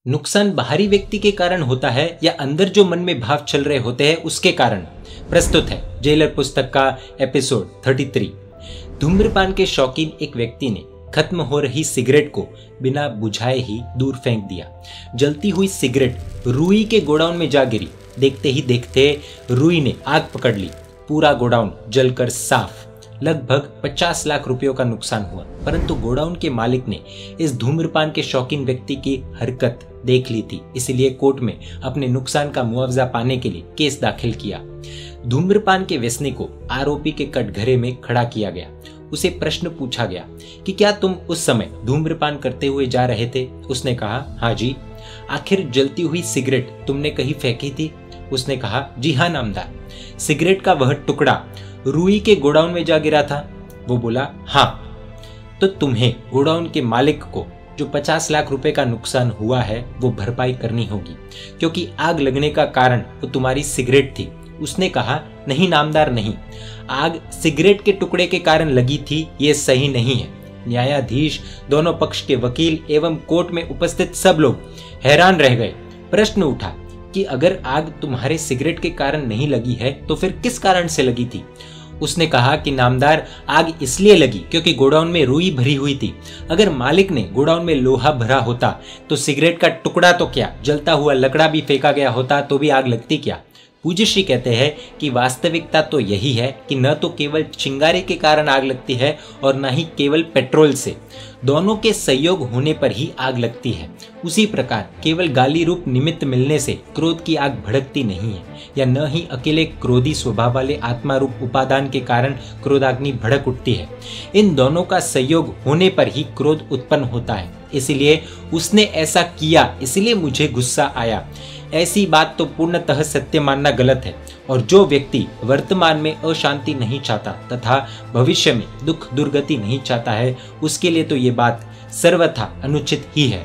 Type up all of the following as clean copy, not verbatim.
नुकसान बाहरी व्यक्ति के कारण होता है या अंदर जो मन में भाव चल रहे होते हैं उसके कारण? प्रस्तुत है जेलर पुस्तक का एपिसोड 33। धूम्रपान के शौकीन एक व्यक्ति ने खत्म हो रही सिगरेट को बिना बुझाए ही दूर फेंक दिया। जलती हुई सिगरेट रुई के गोडाउन में जा गिरी। देखते ही देखते रुई ने आग पकड़ ली। पूरा गोडाउन जलकर साफ। लगभग 50 लाख रुपयों का नुकसान हुआ। परंतु गोडाउन के मालिक ने इस धूम्रपान के शौकीन व्यक्ति की हरकत देख ली थी, इसलिए कोर्ट में अपने नुकसान का मुआवजा पाने के लिए केस दाखिल किया। धूम्रपान के व्यसनी को आरोपी के कटघरे में खड़ा किया गया। उसे प्रश्न पूछा गया कि क्या तुम उस समय धूम्रपान करते हुए जा रहे थे? उसने कहा, हाँ जी। आखिर जलती हुई सिगरेट तुमने कहीं फेंकी थी? उसने कहा, जी हाँ नामदार। सिगरेट का वह टुकड़ा रुई के गोडाउन में जा गिरा था? वो बोला, हाँ। तो तुम्हें गोडाउन के मालिक को जो 50 लाख रुपए का नुकसान हुआ है वो भरपाई करनी होगी, क्योंकि आग लगने का कारण वो तुम्हारी सिगरेट थी। उसने कहा, नहीं नामदार नहीं, आग सिगरेट के टुकड़े के कारण लगी थी, ये सही नहीं है। न्यायाधीश, दोनों पक्ष के वकील एवं कोर्ट में उपस्थित सब लोग हैरान रह गए। प्रश्न उठा कि अगर आग तुम्हारे सिगरेट के कारण नहीं लगी है तो फिर किस कारण से लगी थी? उसने कहा कि नामदार, आग इसलिए लगी क्योंकि गोडाउन में रुई भरी हुई थी। अगर मालिक ने गोडाउन में लोहा भरा होता तो सिगरेट का टुकड़ा तो क्या, जलता हुआ लकड़ा भी फेंका गया होता तो भी आग लगती क्या? पूज्य श्री कहते हैं कि वास्तविकता तो यही है कि न तो केवल चिंगारी के कारण आग लगती है और न ही केवल पेट्रोल से। दोनों के सहयोग होने पर ही आग लगती है। उसी प्रकार केवल गाली रूप निमित्त मिलने से क्रोध की आग भड़कती नहीं है, या न ही अकेले क्रोधी स्वभाव वाले आत्मा रूप उपादान के कारण क्रोधाग्नि भड़क उठती है। इन दोनों का सहयोग होने पर ही क्रोध उत्पन्न होता है। इसलिए उसने ऐसा किया, इसलिए मुझे गुस्सा आया। ऐसी बात तो पूर्णतः सत्य मानना गलत है। और जो व्यक्ति वर्तमान में अशांति नहीं चाहता तथा भविष्य में दुख दुर्गति नहीं चाहता है, उसके लिए तो ये बात सर्वथा अनुचित ही है।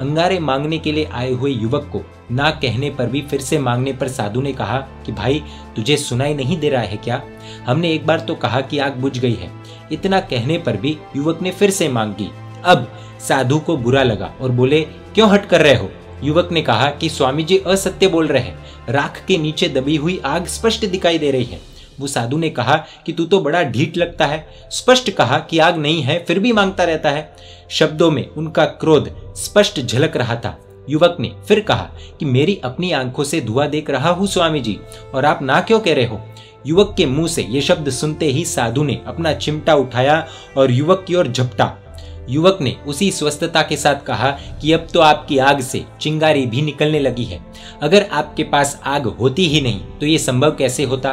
अंगारे मांगने के लिए आए हुए युवक को ना कहने पर भी फिर से मांगने पर साधु ने कहा कि भाई, तुझे सुनाई नहीं दे रहा है क्या? हमने एक बार तो कहा कि आग बुझ गई है। इतना कहने पर भी युवक ने फिर से मांगी। अब साधु को बुरा लगा और बोले, क्यों हट कर रहे हो? युवक ने कहा कि स्वामी जी असत्य बोल रहे हैं, राख के नीचे दबी हुई आग स्पष्ट दिखाई दे रही है। वो साधु ने कहा कि तू तो बड़ा ढीठ लगता है, स्पष्ट कहा कि आग नहीं है फिर भी मांगता रहता है। शब्दों में उनका क्रोध स्पष्ट झलक रहा था। युवक ने फिर कहा कि मेरी अपनी आंखों से धुआं देख रहा हूँ स्वामी जी, और आप ना क्यों कह रहे हो? युवक के मुंह से ये शब्द सुनते ही साधु ने अपना चिमटा उठाया और युवक की ओर झपटा। युवक ने उसी स्वस्थता के साथ कहा कि अब तो आपकी आग से चिंगारी भी निकलने लगी है। अगर आपके पास आग होती ही नहीं तो ये संभव कैसे होता?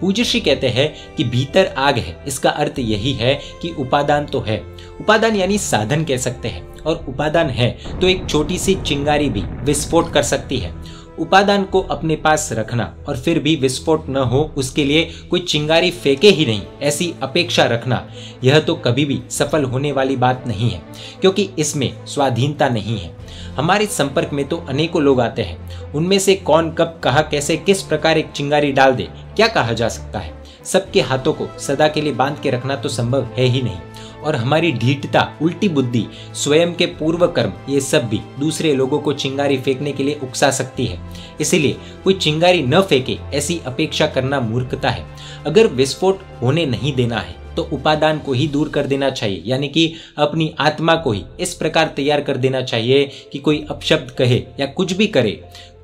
पूज्य श्री कहते हैं कि भीतर आग है, इसका अर्थ यही है कि उपादान तो है। उपादान यानी साधन कह सकते हैं, और उपादान है तो एक छोटी सी चिंगारी भी विस्फोट कर सकती है। उपादान को अपने पास रखना और फिर भी विस्फोट न हो, उसके लिए कोई चिंगारी फेंके ही नहीं, ऐसी अपेक्षा रखना, यह तो कभी भी सफल होने वाली बात नहीं है, क्योंकि इसमें स्वाधीनता नहीं है। हमारे संपर्क में तो अनेकों लोग आते हैं, उनमें से कौन कब कहाँ कैसे किस प्रकार एक चिंगारी डाल दे, क्या कहा जा सकता है? सबके हाथों को सदा के लिए बांध के रखना तो संभव है ही नहीं। और हमारी ढीठता, उल्टी बुद्धि, स्वयं के पूर्व कर्म, ये सब भी दूसरे लोगों को चिंगारी फेंकने के लिए उकसा सकती है। इसीलिए कोई चिंगारी न फेंके ऐसी अपेक्षा करना मूर्खता है। अगर विस्फोट होने नहीं देना है तो उपादान को ही दूर कर देना चाहिए, यानी कि अपनी आत्मा को ही इस प्रकार तैयार कर देना चाहिए कि कोई अपशब्द कहे या कुछ भी करे,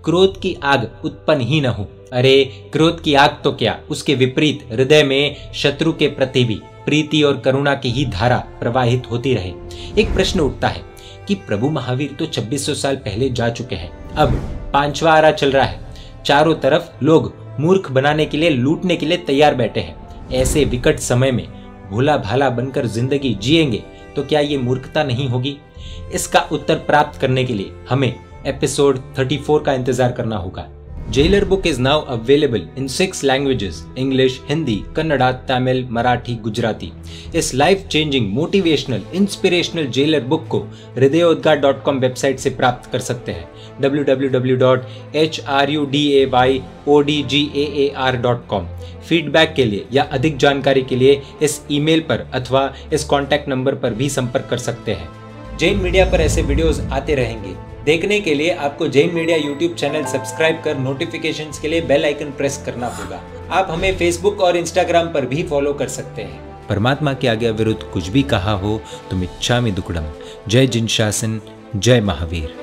क्रोध की आग उत्पन्न ही न हो। अरे क्रोध की आग तो क्या, उसके विपरीत हृदय में शत्रु के प्रति भी प्रीति और करुणा की ही धारा प्रवाहित होती रहे। एक प्रश्न उठता है कि प्रभु महावीर तो 2600 साल पहले जा चुके हैं, अब 5वां आरा चल रहा है, चारों तरफ लोग मूर्ख बनाने के लिए, लूटने के लिए तैयार बैठे हैं। ऐसे विकट समय में भोला भाला बनकर जिंदगी जिएंगे तो क्या ये मूर्खता नहीं होगी? इसका उत्तर प्राप्त करने के लिए हमें एपिसोड 34 का इंतजार करना होगा। Jailer book is now available in 6 languages: English, Hindi, Kannada, Tamil, Marathi, Gujarati. इस life changing motivational inspirational jailer book को hridayodgar.com वेबसाइट से प्राप्त कर सकते हैं। www.hrudayodgar.com। फीडबैक के लिए या अधिक जानकारी के लिए इस ईमेल पर अथवा इस कॉन्टैक्ट नंबर पर भी संपर्क कर सकते हैं। जैन मीडिया पर ऐसे वीडियोस आते रहेंगे। देखने के लिए आपको Jain media YouTube channel subscribe कर नोटिफिकेशंस के लिए बेल आइकन प्रेस करना होगा। आप हमें फेसबुक और इंस्टाग्राम पर भी फॉलो कर सकते हैं। परमात्मा के आज्ञा विरुद्ध कुछ भी कहा हो तो मिच्छामि दुक्कडम। जय जिन शासन, जय महावीर।